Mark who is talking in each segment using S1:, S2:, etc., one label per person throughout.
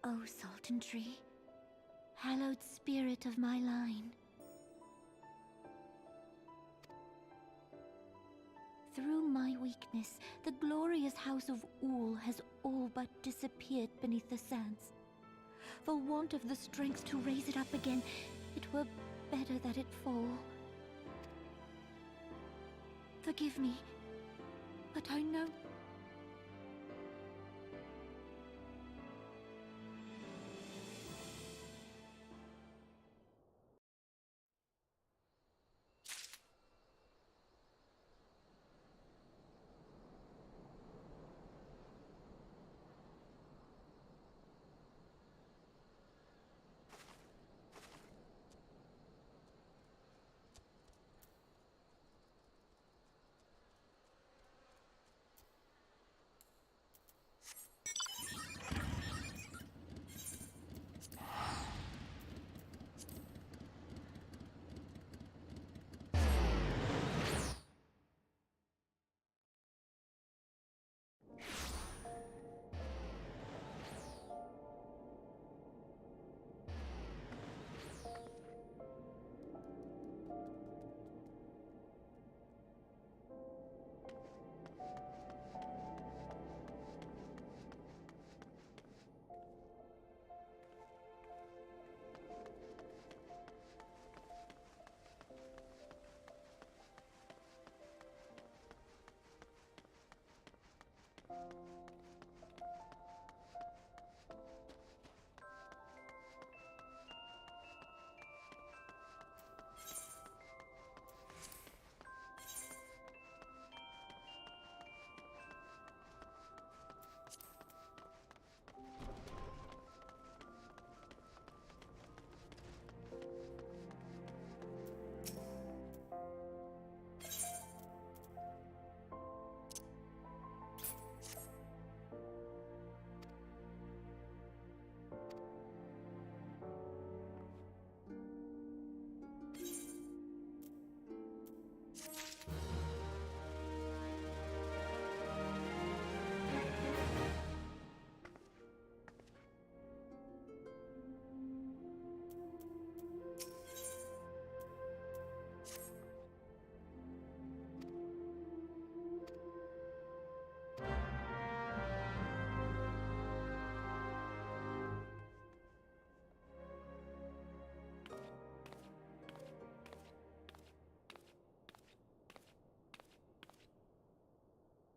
S1: O Sultan Tree, hallowed spirit of my line. Through my weakness, the glorious house of Ul has all but disappeared beneath the sands. For want of the strength to raise it up again, it were better that it fall. Forgive me, but I know...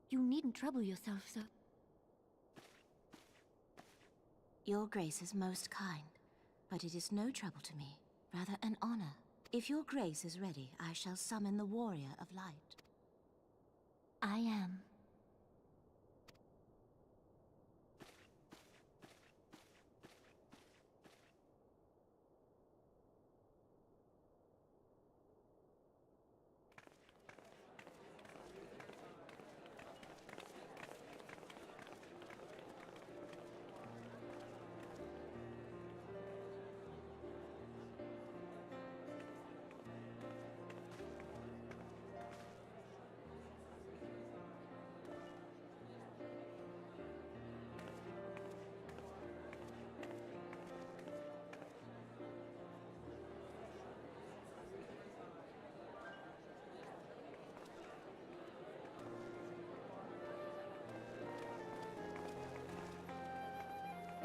S1: You needn't trouble yourself, sir.
S2: Your Grace is most kind, but it is no trouble to me, rather an honor. If your Grace is ready, I shall summon the Warrior of Light.
S1: I am.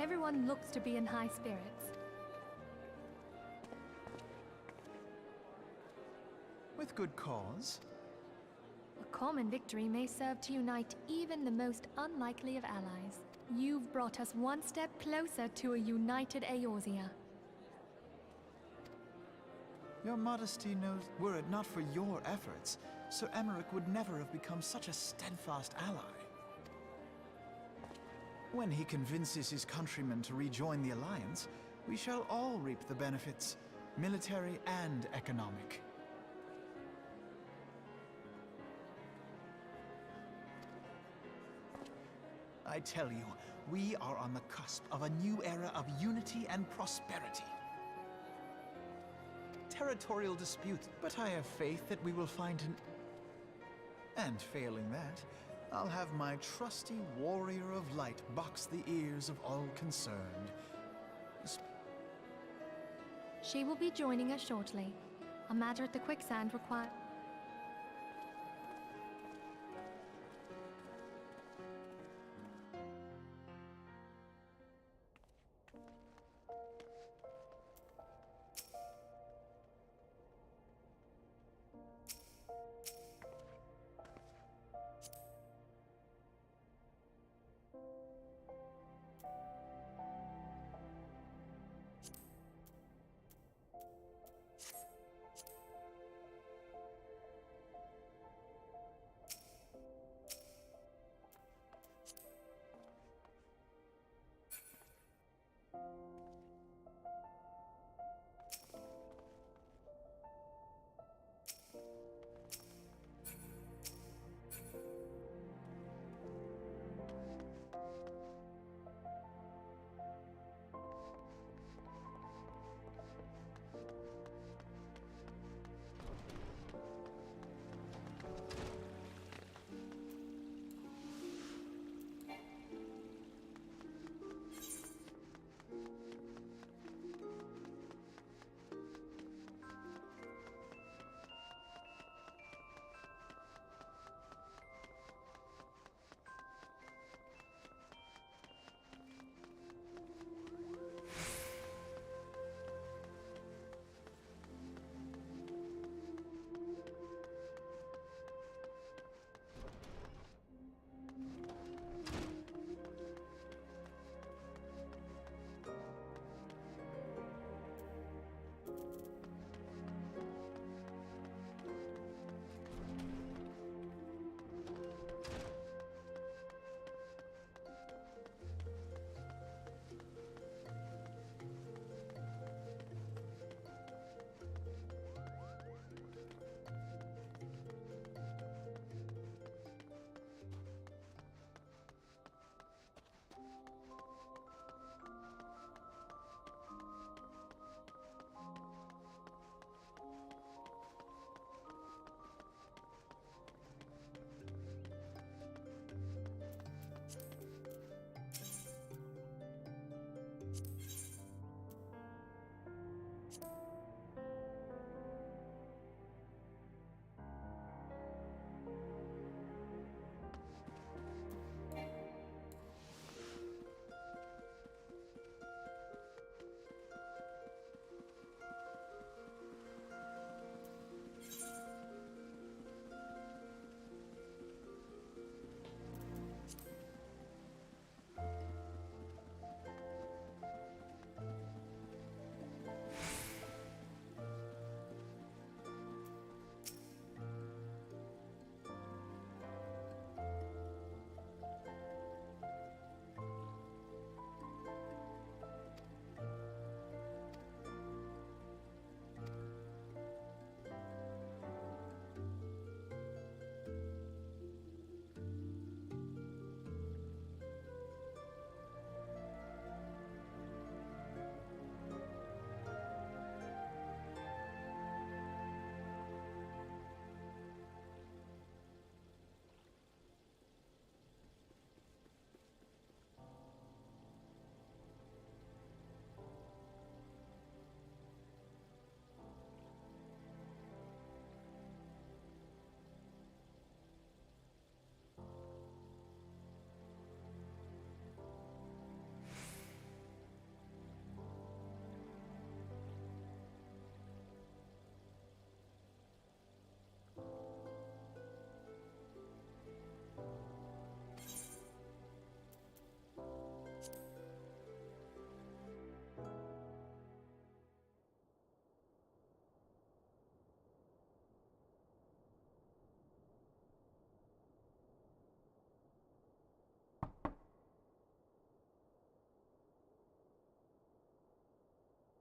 S3: Everyone looks to be in high spirits.
S4: With good cause.
S3: A common victory may serve to unite even the most unlikely of allies. You've brought us one step closer to a united Eorzea.
S4: Your Majesty knows, were it not for your efforts, Sir Emeric would never have become such a steadfast ally. When he convinces his countrymen to rejoin the Alliance, we shall all reap the benefits, military and economic. I tell you, we are on the cusp of a new era of unity and prosperity. Territorial dispute, but I have faith that we will find an... And failing that, I'll have my trusty warrior of light box the ears of all concerned.
S3: She will be joining us shortly. A matter at the quicksand require...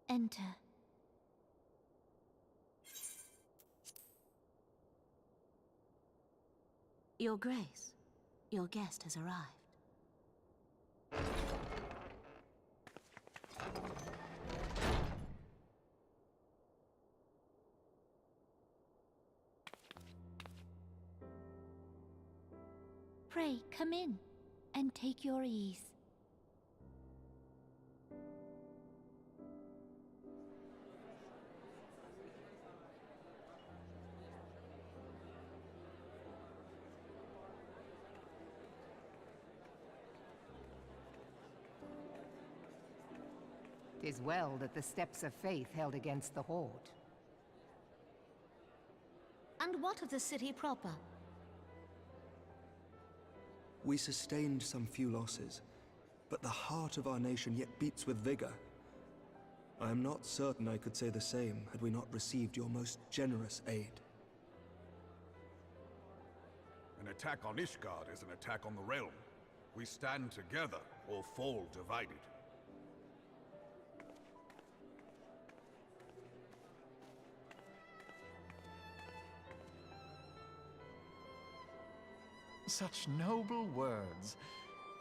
S1: Enter.
S2: Your Grace, your guest has arrived.
S1: Pray, come in, and take your ease.
S5: "'Tis well that the steps of faith held against the Horde."
S2: And what of the city proper?
S6: We sustained some few losses, but the heart of our nation yet beats with vigor. I am not certain I could say the same had we not received your most generous aid.
S7: An attack on Ishgard is an attack on the realm. We stand together or fall divided.
S4: Such noble words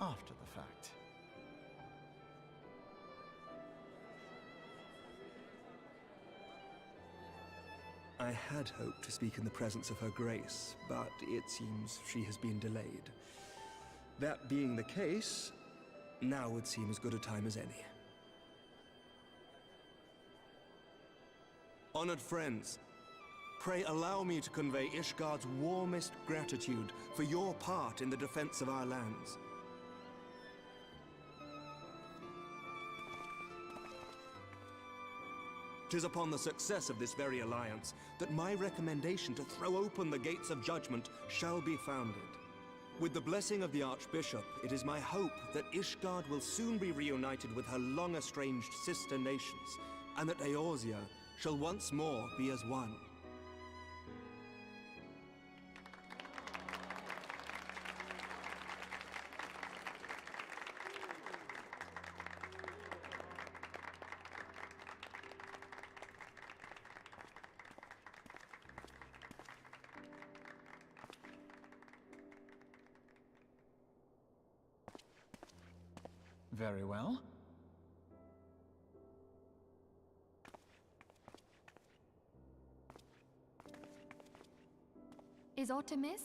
S4: after the fact.
S6: I had hoped to speak in the presence of her grace, but it seems she has been delayed. That being the case, now would seem as good a time as any. Honored friends, pray allow me to convey Ishgard's warmest gratitude for your part in the defense of our lands. "'Tis upon the success of this very alliance that my recommendation to throw open the gates of judgment shall be founded. With the blessing of the Archbishop, it is my hope that Ishgard will soon be reunited with her long-estranged sister nations, and that Eorzea shall once more be as one."
S4: Very well.
S3: Is aught amiss?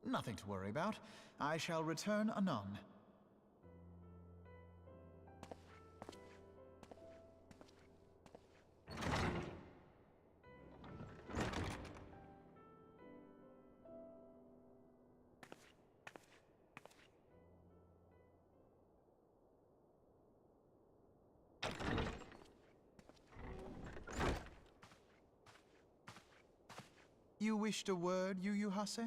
S4: Nothing to worry about. I shall return anon. You wished a word, Yu Hase?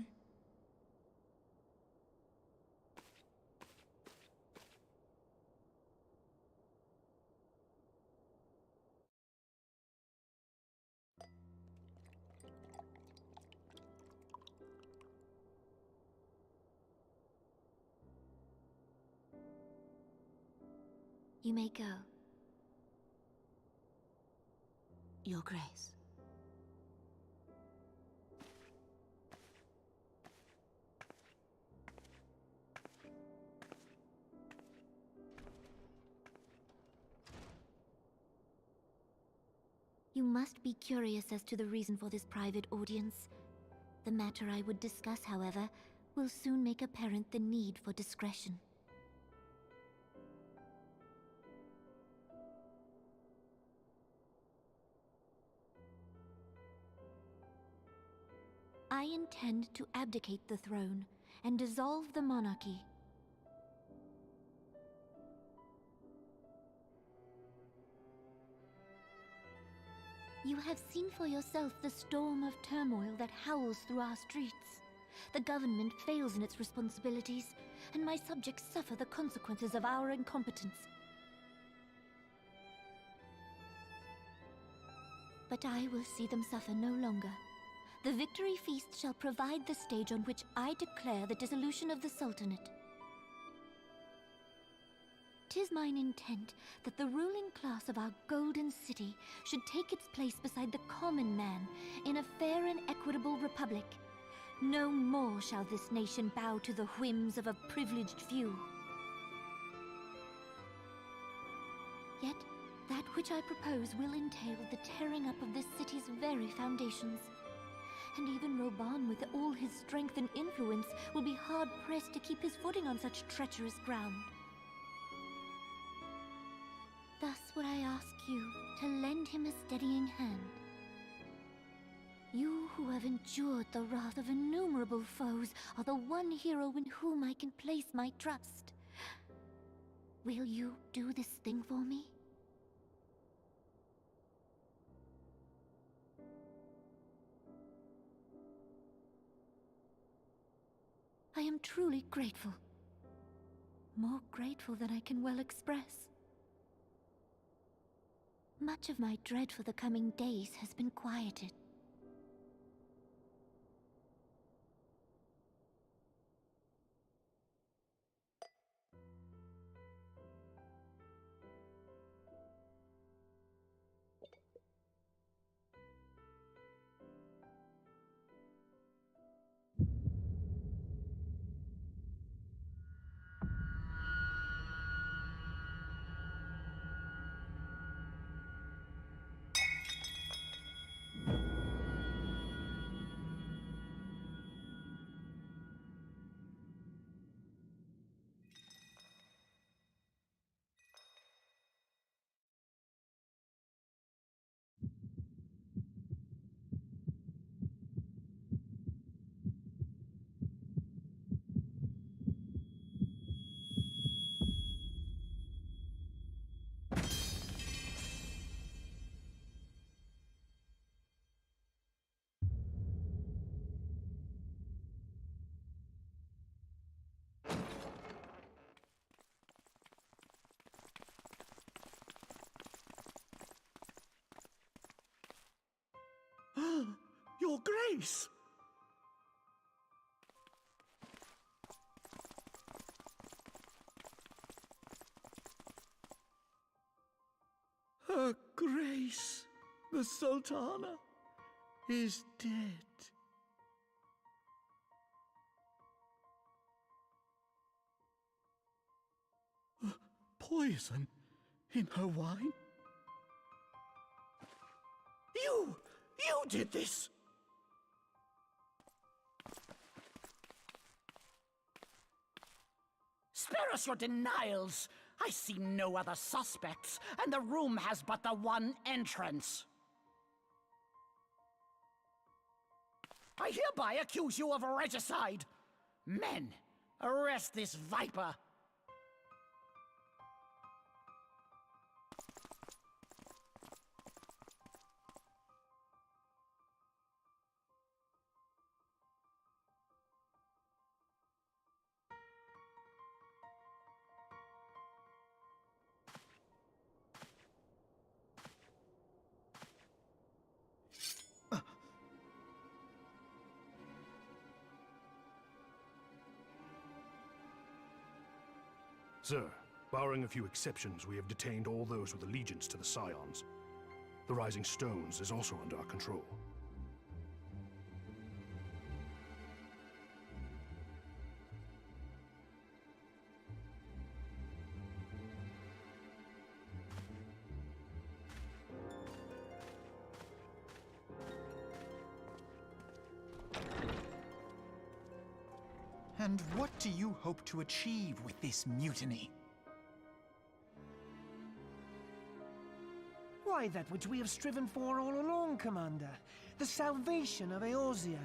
S1: You may go.
S2: Your Grace.
S1: You must be curious as to the reason for this private audience. The matter I would discuss, however, will soon make apparent the need for discretion. I intend to abdicate the throne and dissolve the monarchy. You have seen for yourself the storm of turmoil that howls through our streets. The government fails in its responsibilities, and my subjects suffer the consequences of our incompetence. But I will see them suffer no longer. The victory feast shall provide the stage on which I declare the dissolution of the Sultanate. 'Tis mine intent that the ruling class of our golden city should take its place beside the common man in a fair and equitable republic. No more shall this nation bow to the whims of a privileged few. Yet, that which I propose will entail the tearing up of this city's very foundations. and even Roban, with all his strength and influence, will be hard-pressed to keep his footing on such treacherous ground. Thus would I ask you to lend him a steadying hand. You who have endured the wrath of innumerable foes are the one hero in whom I can place my trust. Will you do this thing for me? I am truly grateful. More grateful than I can well express. Much of my dread for the coming days has been quieted.
S8: Your Grace! Her Grace, the Sultana, is dead. Poison in her wine? You did this!
S9: Spare us your denials! I see no other suspects, and the room has but the one entrance. I hereby accuse you of regicide. Men, arrest this viper.
S10: Sir, barring a few exceptions, we have detained all those with allegiance to the Scions. The Rising Stones is also under our control.
S4: And what do you hope to achieve with this mutiny?
S11: Why, that which we have striven for all along, Commander. The salvation of Eorzea.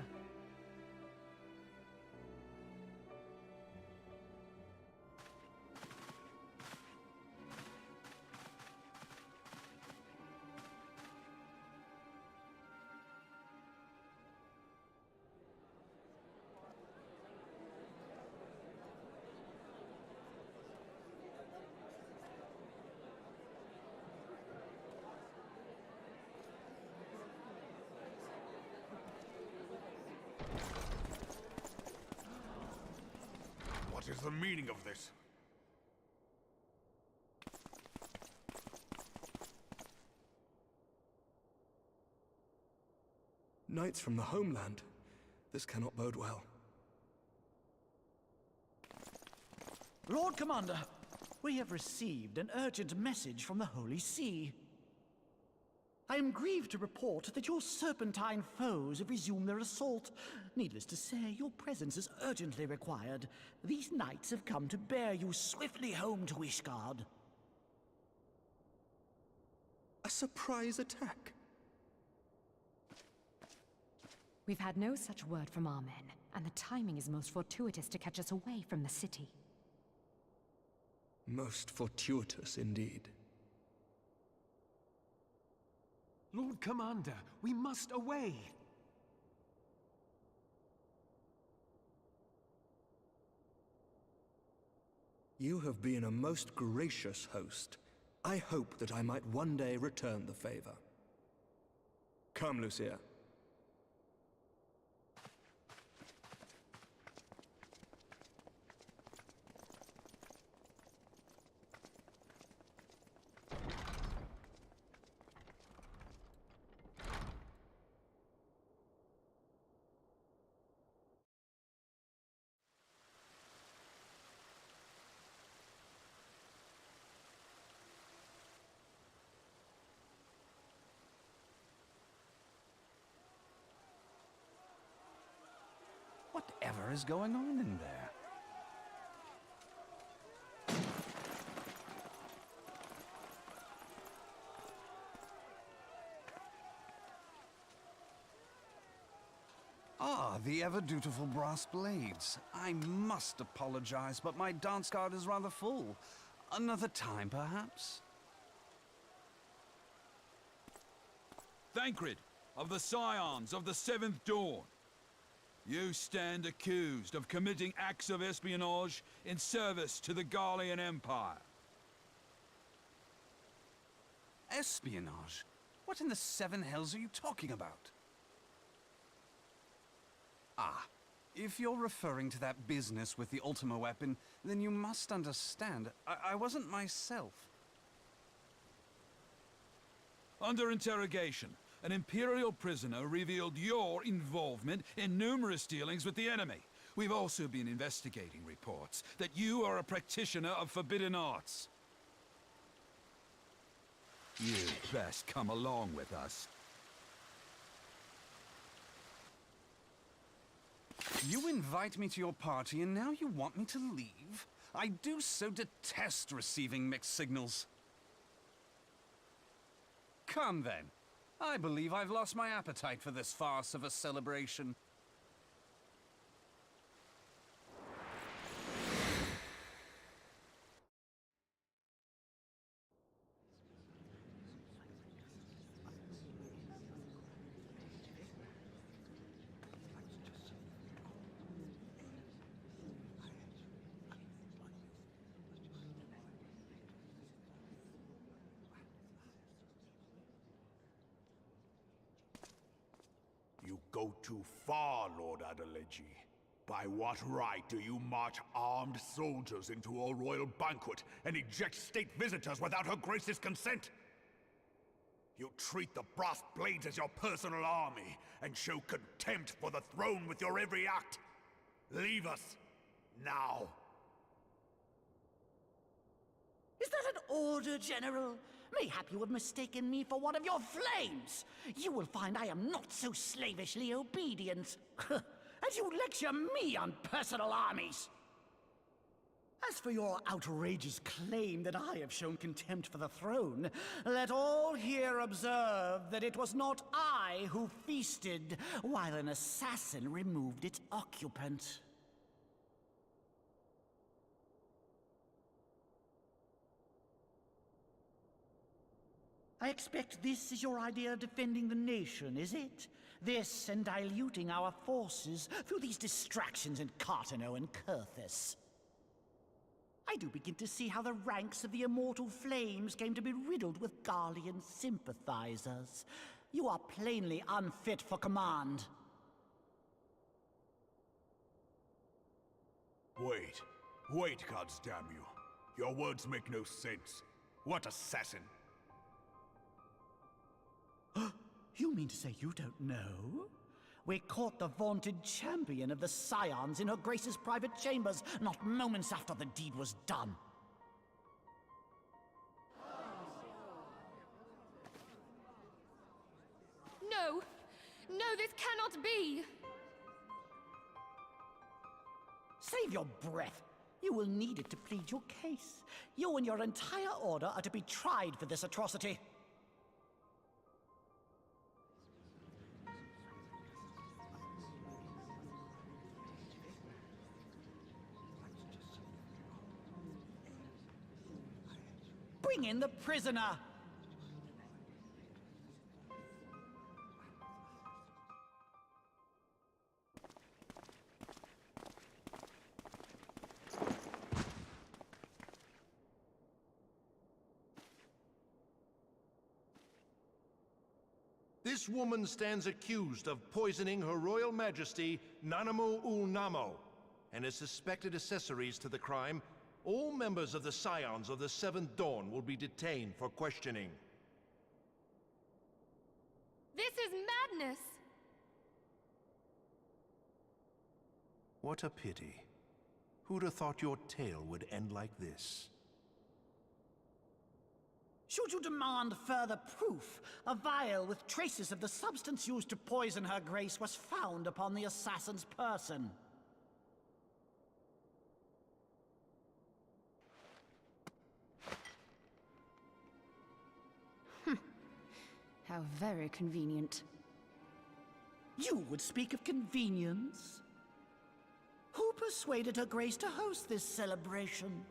S7: What is the meaning of this?
S6: Knights from the homeland. This cannot bode well.
S8: Lord Commander, we have received an urgent message from the Holy See.
S9: I am grieved to report that your serpentine foes have resumed their assault. Needless to say, your presence is urgently required. These knights have come to bear you swiftly home to Ishgard.
S6: A surprise attack?
S12: We've had no such word from our men, and the timing is most fortuitous to catch us away from the city.
S6: Most fortuitous indeed.
S11: Lord Commander, we must away!
S6: You have been a most gracious host. I hope that I might one day return the favor. Come, Lucia.
S8: Whatever is going on in there? Ah, the ever-dutiful brass blades. I must apologize, but my dance card is rather full. Another time, perhaps?
S13: Thancred, of the Scions of the Seventh Dawn. You stand accused of committing acts of espionage in service to the Garlean Empire.
S8: Espionage? What in the seven hells are you talking about? Ah, if you're referring to that business with the Ultima weapon, then you must understand, I wasn't myself.
S13: Under interrogation, an Imperial prisoner revealed your involvement in numerous dealings with the enemy. We've also been investigating reports that you are a practitioner of forbidden arts. You'd best come along with us.
S8: You invite me to your party and now you want me to leave? I do so detest receiving mixed signals. Come then. I believe I've lost my appetite for this farce of a celebration.
S7: You go too far, Lord Adeleji. By what right do you march armed soldiers into a royal banquet and eject state visitors without her grace's consent? You treat the brass blades as your personal army and show contempt for the throne with your every act. Leave us, now.
S9: Is that an order, General? Mayhap you have mistaken me for one of your flames. You will find I am not so slavishly obedient. As you lecture me on personal armies. As for your outrageous claim that I have shown contempt for the throne, let all here observe that it was not I who feasted while an assassin removed its occupant. I expect this is your idea of defending the nation, is it? This and diluting our forces through these distractions in Cartano and Kurthus. I do begin to see how the ranks of the Immortal Flames came to be riddled with Garlean sympathizers. You are plainly unfit for command.
S7: Wait, goddamn you. Your words make no sense. What assassin?
S9: You mean to say you don't know? We caught the vaunted champion of the Scions in her Grace's private chambers not moments after the deed was done.
S3: this cannot be!
S9: Save your breath. You will need it to plead your case. You and your entire order are to be tried for this atrocity. Bring in the prisoner!
S14: This woman stands accused of poisoning Her Royal Majesty Nanamu ul Namo, and as suspected accessories to the crime, all members of the Scions of the Seventh Dawn will be detained for questioning.
S3: This is madness!
S14: What a pity. Who'd have thought your tale would end like this?
S9: Should you demand further proof, a vial with traces of the substance used to poison Her Grace was found upon the assassin's person.
S12: How very convenient.
S9: You would speak of convenience? Who persuaded Her Grace to host this celebration?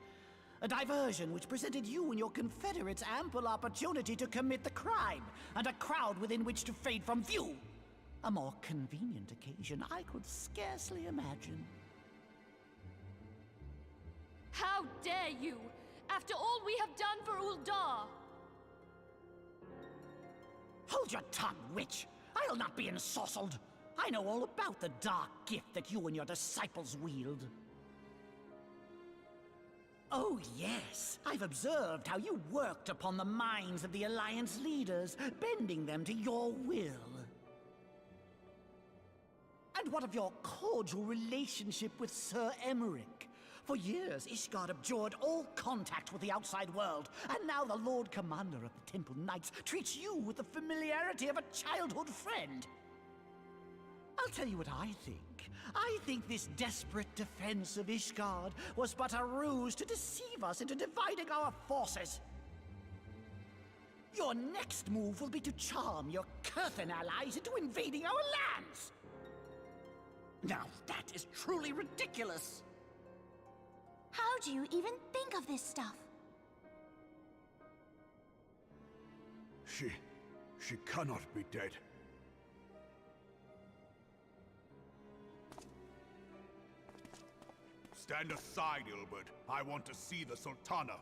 S9: A diversion which presented you and your confederates ample opportunity to commit the crime, and a crowd within which to fade from view. A more convenient occasion I could scarcely imagine.
S3: How dare you! After all we have done for Uldar!
S9: Hold your tongue, witch! I'll not be ensorcelled! I know all about the dark gift that you and your disciples wield. Oh yes, I've observed how you worked upon the minds of the Alliance leaders, bending them to your will. And what of your cordial relationship with Sir Emmerich? For years, Ishgard abjured all contact with the outside world, and now the Lord Commander of the Temple Knights treats you with the familiarity of a childhood friend. I'll tell you what I think. I think this desperate defense of Ishgard was but a ruse to deceive us into dividing our forces. Your next move will be to charm your Kurthan allies into invading our lands. Now that is truly ridiculous.
S2: How do you even think of this stuff?
S7: She cannot be dead. Stand aside, Ilbert. I want to see the Sultana.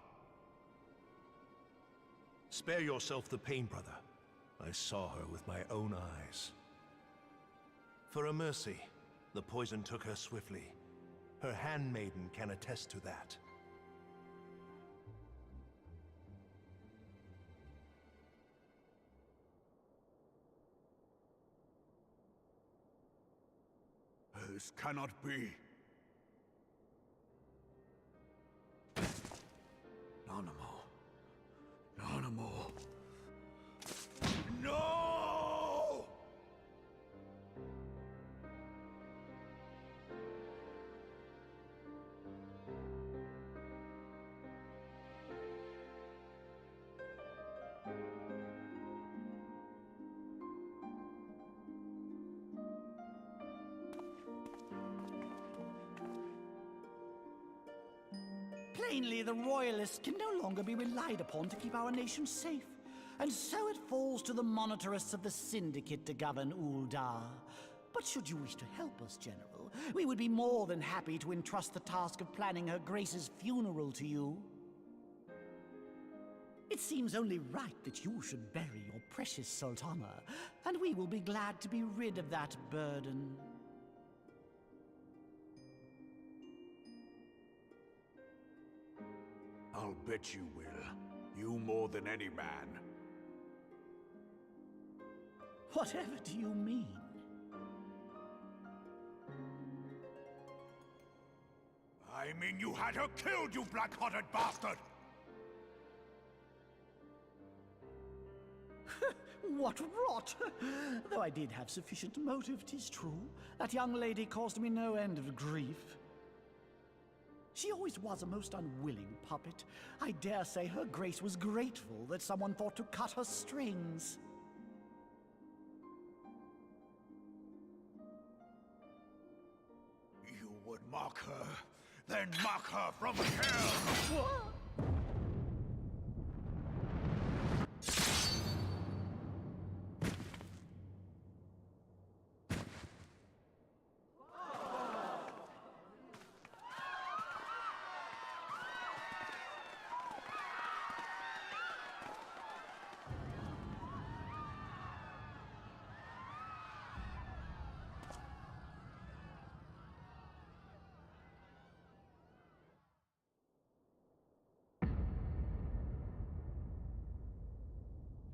S14: Spare yourself the pain, brother. I saw her with my own eyes. For a mercy, the poison took her swiftly. Her handmaiden can attest to that.
S7: This cannot be. Nanamu. No!
S9: Plainly, the Royalists can no longer be relied upon to keep our nation safe. And so it falls to the Monitorists of the Syndicate to govern Uldar. But should you wish to help us, General, we would be more than happy to entrust the task of planning Her Grace's funeral to you. It seems only right that you should bury your precious Sultana, and we will be glad to be rid of that burden.
S7: I'll bet you will. You more than any man.
S9: Whatever do you mean?
S7: I mean you had her killed, you black-hearted bastard!
S9: What rot! Though I did have sufficient motive, 'tis true. That young lady caused me no end of grief. She always was a most unwilling puppet. I dare say her grace was grateful that someone thought to cut her strings.
S7: You would mock her, then mock her from hell!
S9: What?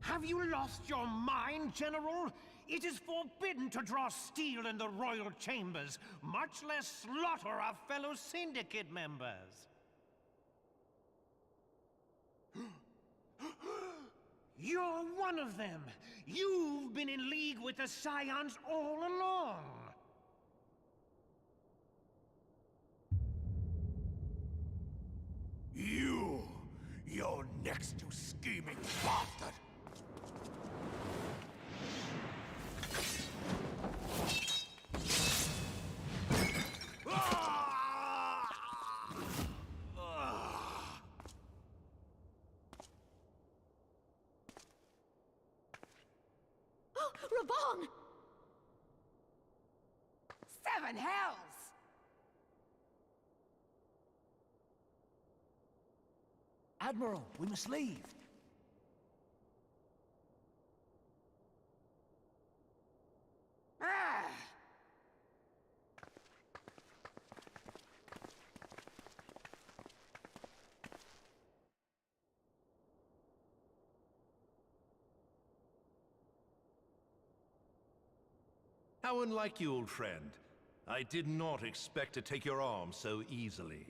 S11: Have you lost your mind, General? It is forbidden to draw steel in the royal chambers, much less slaughter our fellow syndicate members. You're one of them! You've been in league with the Scions all along!
S7: You're next, you scheming bastard!
S1: Oh, Raban!
S5: 7 hells!
S9: Admiral, we must leave.
S5: Ah!
S14: How unlike you, old friend. I did not expect to take your arm so easily.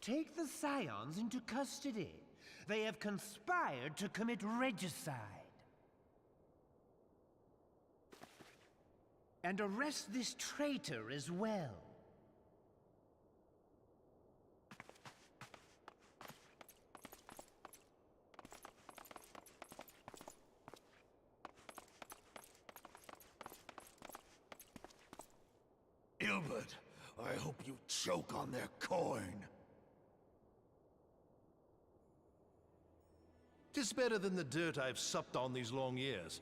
S11: Take the Scions into custody. They have conspired to commit regicide. And arrest this traitor as well.
S7: Ilbert, I hope you choke on their coin.
S14: 'Tis better than the dirt I've supped on these long years.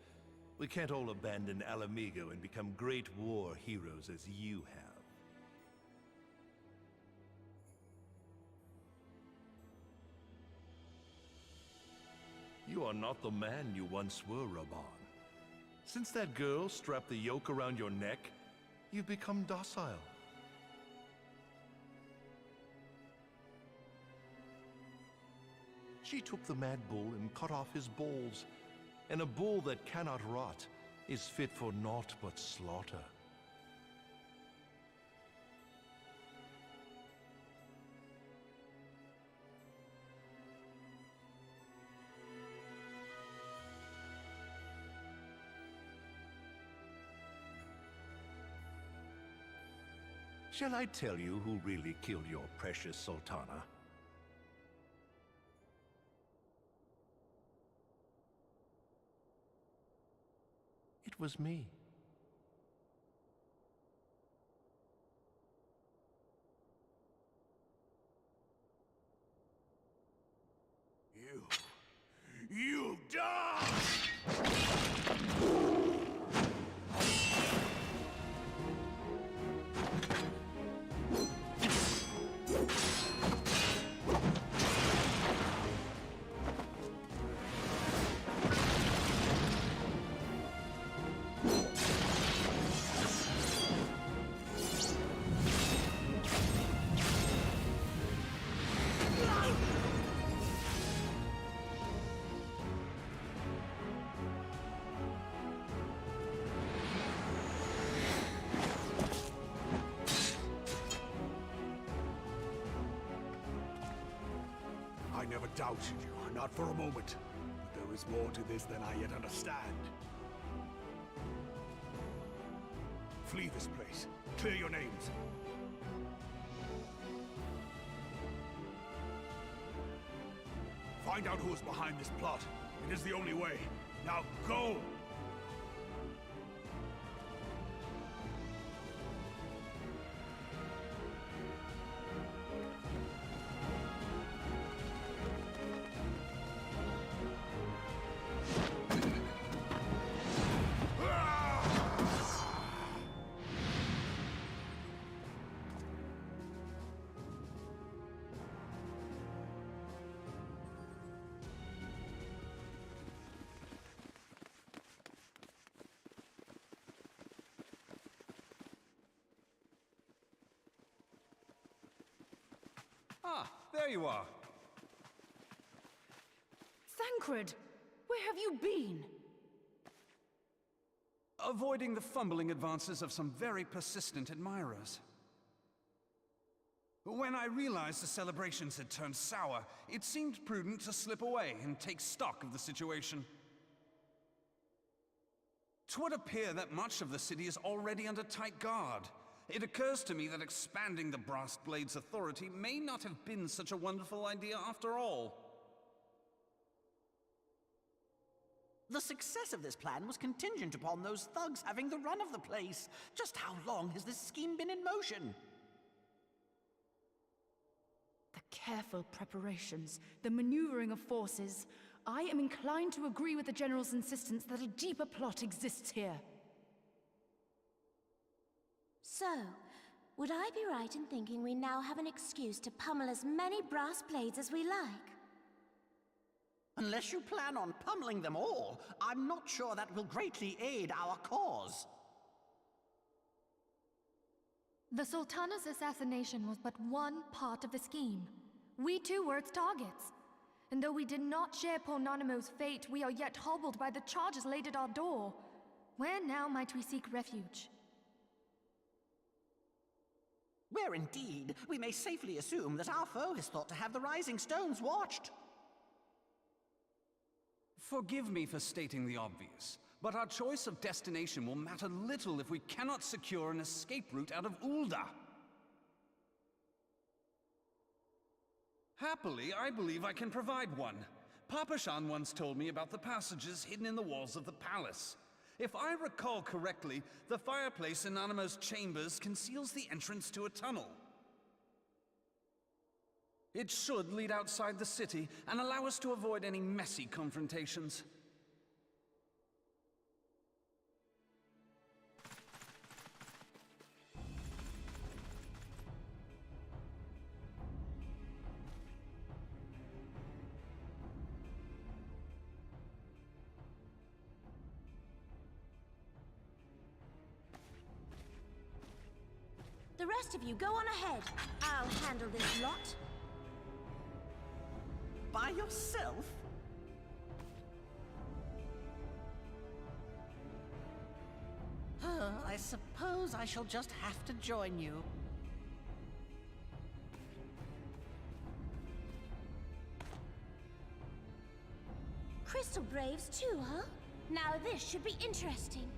S14: We can't all abandon Alamigo and become great war heroes as you have. You are not the man you once were, Raban. Since that girl strapped the yoke around your neck, you've become docile. She took the mad bull and cut off his balls, and a bull that cannot rot is fit for naught but slaughter. Shall I tell you who really killed your precious Sultana? It was me.
S7: You die! I never doubted you, not for a moment. But there is more to this than I yet understand. Flee this place. Clear your names. Find out who is behind this plot. It is the only way. Now go!
S8: Ah, there you are.
S15: Thancred! Where have you been?
S8: Avoiding the fumbling advances of some very persistent admirers. When I realized the celebrations had turned sour, it seemed prudent to slip away and take stock of the situation. 'Twould appear that much of the city is already under tight guard. It occurs to me that expanding the Brass Blade's authority may not have been such a wonderful idea after all.
S9: The success of this plan was contingent upon those thugs having the run of the place. Just how long has this scheme been in motion?
S15: The careful preparations, the maneuvering of forces. I am inclined to agree with the General's insistence that a deeper plot exists here.
S2: So, would I be right in thinking we now have an excuse to pummel as many brass blades as we like?
S9: Unless you plan on pummeling them all, I'm not sure that will greatly aid our cause.
S3: The Sultana's assassination was but one part of the scheme. We too were its targets. And though we did not share poor Nanamo's fate, we are yet hobbled by the charges laid at our door. Where now might we seek refuge?
S9: Where indeed, we may safely assume that our foe is thought to have the Rising Stones watched.
S8: Forgive me for stating the obvious, but our choice of destination will matter little if we cannot secure an escape route out of Ul'dah. Happily, I believe I can provide one. Papa Shan once told me about the passages hidden in the walls of the palace. If I recall correctly, the fireplace in Nanamo's chambers conceals the entrance to a tunnel. It should lead outside the city and allow us to avoid any messy confrontations.
S2: The rest of you go on ahead. I'll handle this lot.
S9: By yourself? I suppose I shall just have to join you.
S2: Crystal Braves too, huh? Now this should be interesting.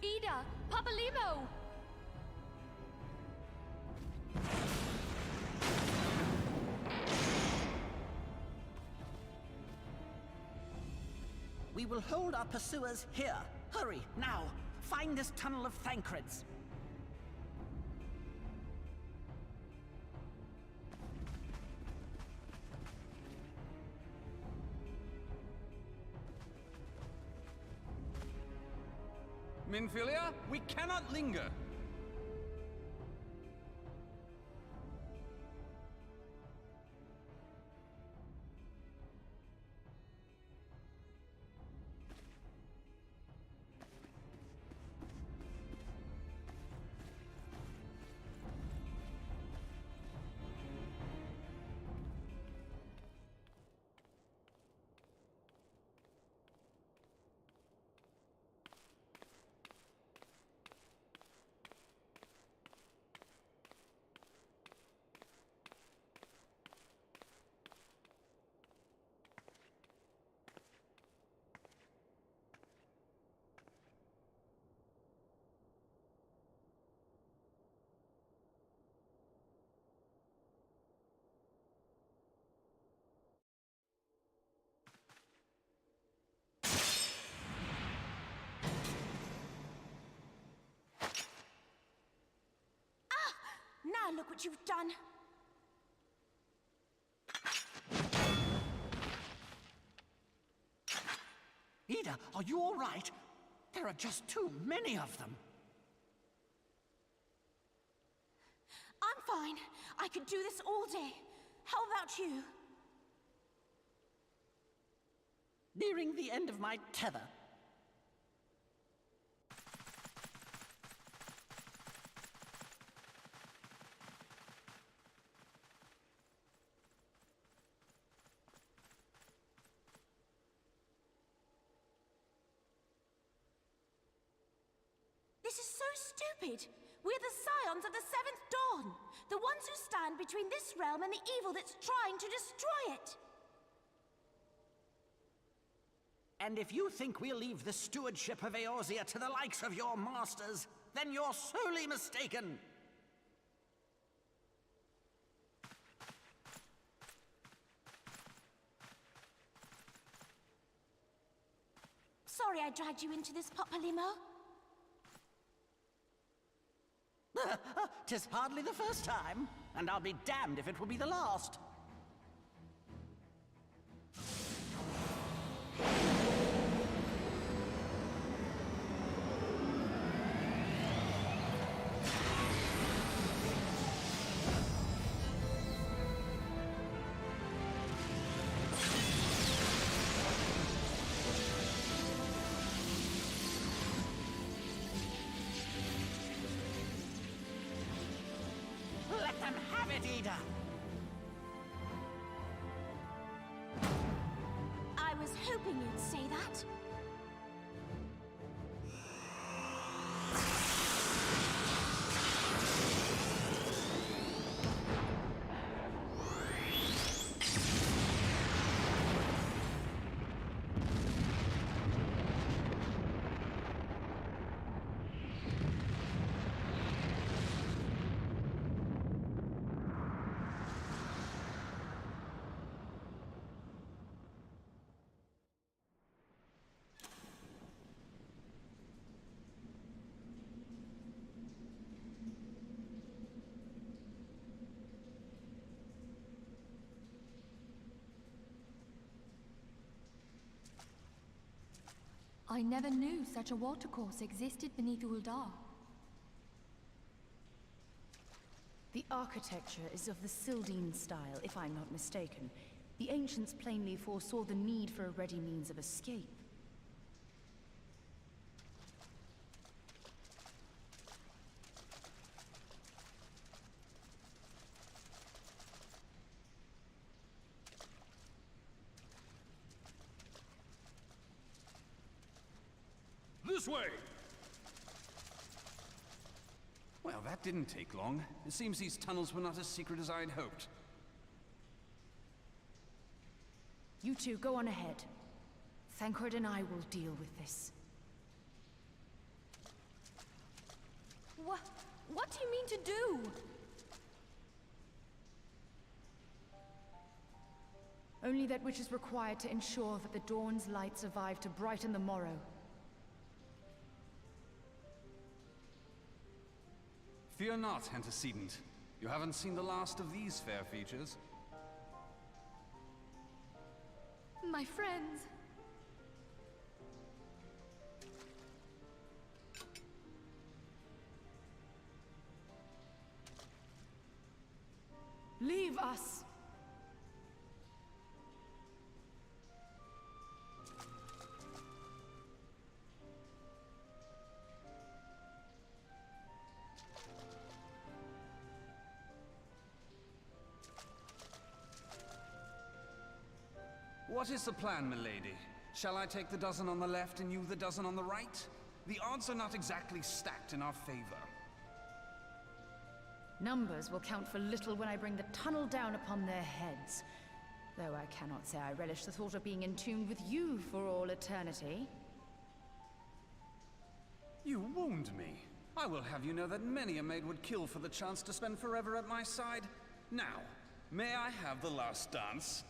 S3: Ida! Papa Limo!
S9: We will hold our pursuers here. Hurry, now! Find this tunnel of Thancred's.
S8: Minfilia, we cannot linger.
S2: Now look what you've done.
S9: Ida, are you all right? There are just too many of them.
S2: I'm fine. I could do this all day. How about you?
S9: Nearing the end of my tether.
S2: This is so stupid. We're the scions of the Seventh Dawn. The ones who stand between this realm and the evil that's trying to destroy it.
S9: And if you think we'll leave the stewardship of Eorzea to the likes of your masters, then you're sorely mistaken.
S2: Sorry I dragged you into this, Popolimo.
S9: 'Tis hardly the first time, and I'll be damned if it will be the last. Let them have it, Ida!
S2: I was hoping you'd say that.
S3: I never knew such a watercourse existed beneath Uldar.
S15: The architecture is of the Sildine style, if I'm not mistaken. The ancients plainly foresaw the need for a ready means of escape.
S10: This way!
S8: Well, that didn't take long. It seems these tunnels were not as secret as I'd hoped.
S15: You two, go on ahead. Thancred and I will deal with this.
S3: What do you mean to do?
S15: Only that which is required to ensure that the dawn's light survive to brighten the morrow.
S8: Fear not, antecedent. You haven't seen the last of these fair features.
S3: My friends.
S15: Leave us!
S8: What is the plan, milady? Shall I take the dozen on the left and you the dozen on the right? The odds are not exactly stacked in our favor.
S15: Numbers will count for little when I bring the tunnel down upon their heads. Though I cannot say I relish the thought of being entombed with you for all eternity.
S8: You wound me. I will have you know that many a maid would kill for the chance to spend forever at my side. Now, may I have the last dance?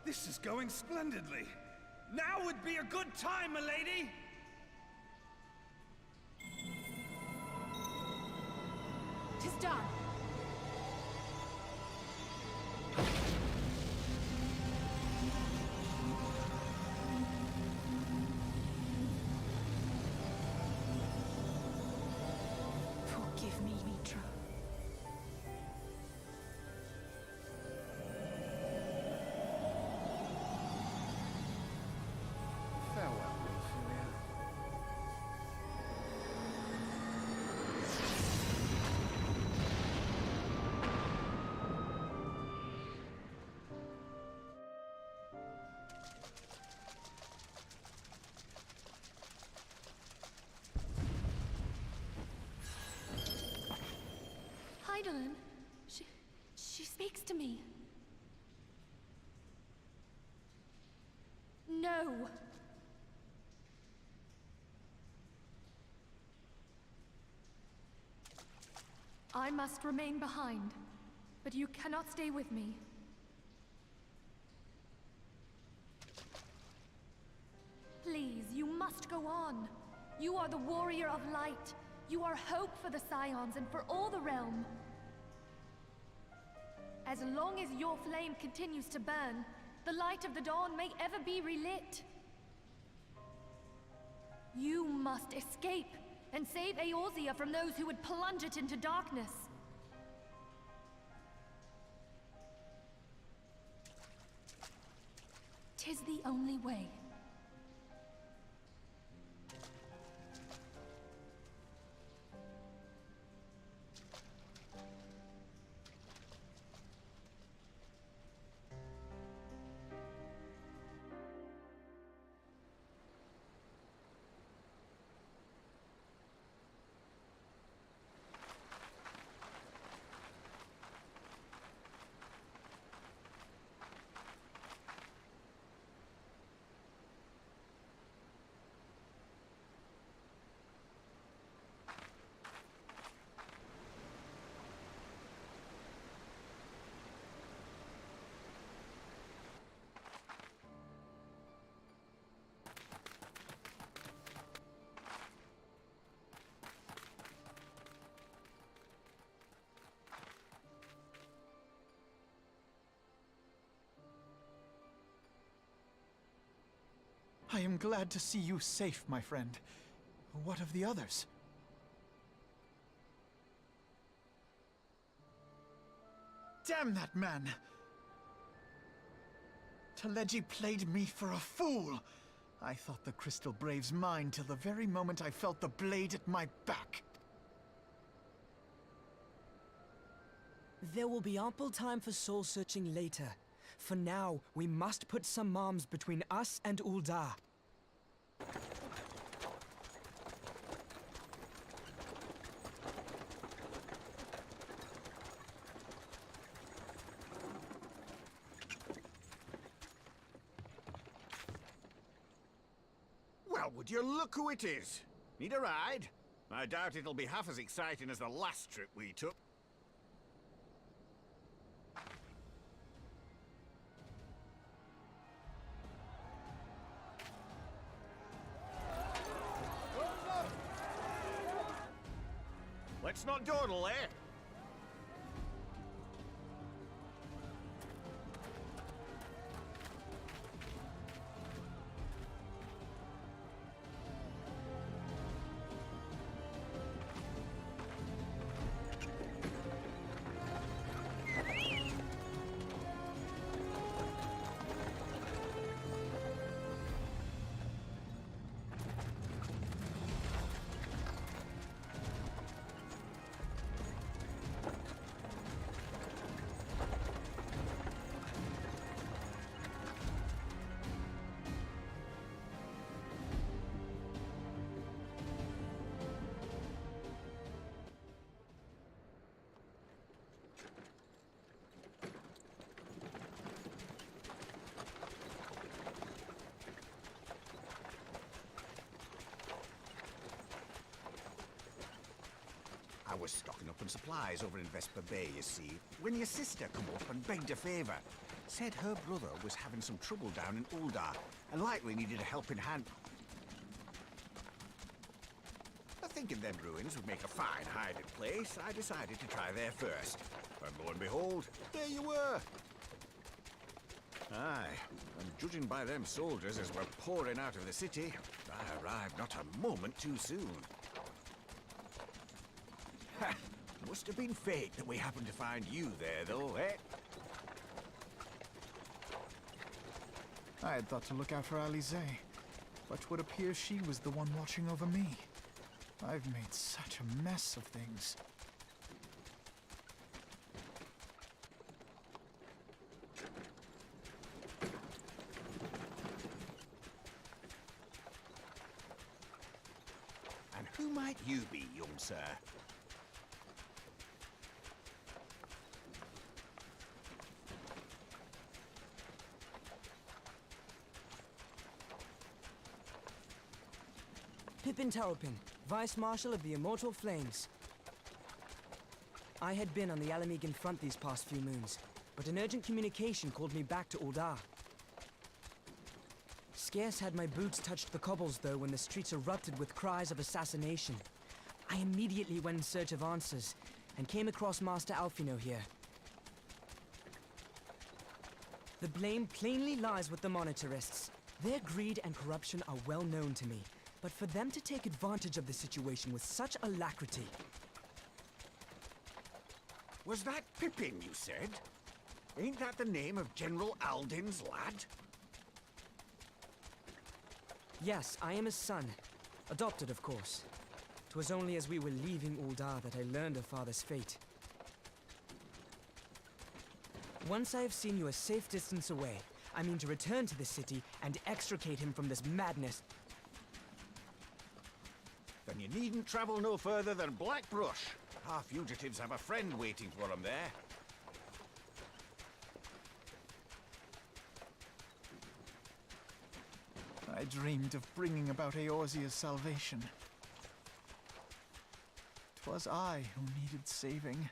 S8: This is going splendidly. Now would be a good time, milady!
S15: Tis done. Forgive me, Mitra.
S4: Farewell, Ophelia.
S3: Heidelin, she speaks to me. No. I must remain behind, but you cannot stay with me. Please, you must go on. You are the warrior of light. You are hope for the Scions and for all the realm. As long as your flame continues to burn, the light of the dawn may ever be relit. You must escape and save Eorzea from those who would plunge it into darkness. Tis the only way.
S4: I am glad to see you safe, my friend. What of the others? Damn that man! Teleji played me for a fool! I thought the Crystal Brave's mine till the very moment I felt the blade at my back.
S16: There will be ample time for soul-searching later. For now, we must put some arms between us and Ul'dah.
S7: Well, would you look who it is? Need a ride? I doubt it'll be half as exciting as the last trip we took. Let's not dawdle, eh? I was stocking up on supplies over in Vesper Bay, you see, when your sister come up and begged a favour.
S17: Said her brother was having some trouble down in Uldar, and likely needed a helping hand. Thinking them ruins would make a fine hiding place, I decided to try there first. And lo and behold, there you were! Aye, and judging by them soldiers as were pouring out of the city, I arrived not a moment too soon. Ha! Must have been fate that we happened to find you there, though, eh?
S4: I had thought to look out for Alize, but it would appear she was the one watching over me. I've made such a mess of things.
S17: And who might you be, young sir?
S16: Pippin Taropin, Vice Marshal of the Immortal Flames. I had been on the Alamegan front these past few moons, but an urgent communication called me back to Uldar. Scarce had my boots touched the cobbles, though, when the streets erupted with cries of assassination. I immediately went in search of answers, and came across Master Alfino here. The blame plainly lies with the Monitarists. Their greed and corruption are well known to me. But for them to take advantage of the situation with such alacrity...
S17: Was that Pippin, you said? Ain't that the name of General Aldin's lad?
S16: Yes, I am his son. Adopted, of course. 'Twas only as we were leaving Uldar that I learned of father's fate. Once I have seen you a safe distance away, I mean to return to the city and extricate him from this madness.
S17: Then you needn't travel no further than Blackbrush. Our fugitives have a friend waiting for them there.
S4: I dreamed of bringing about Eorzea's salvation. 'Twas I who needed saving.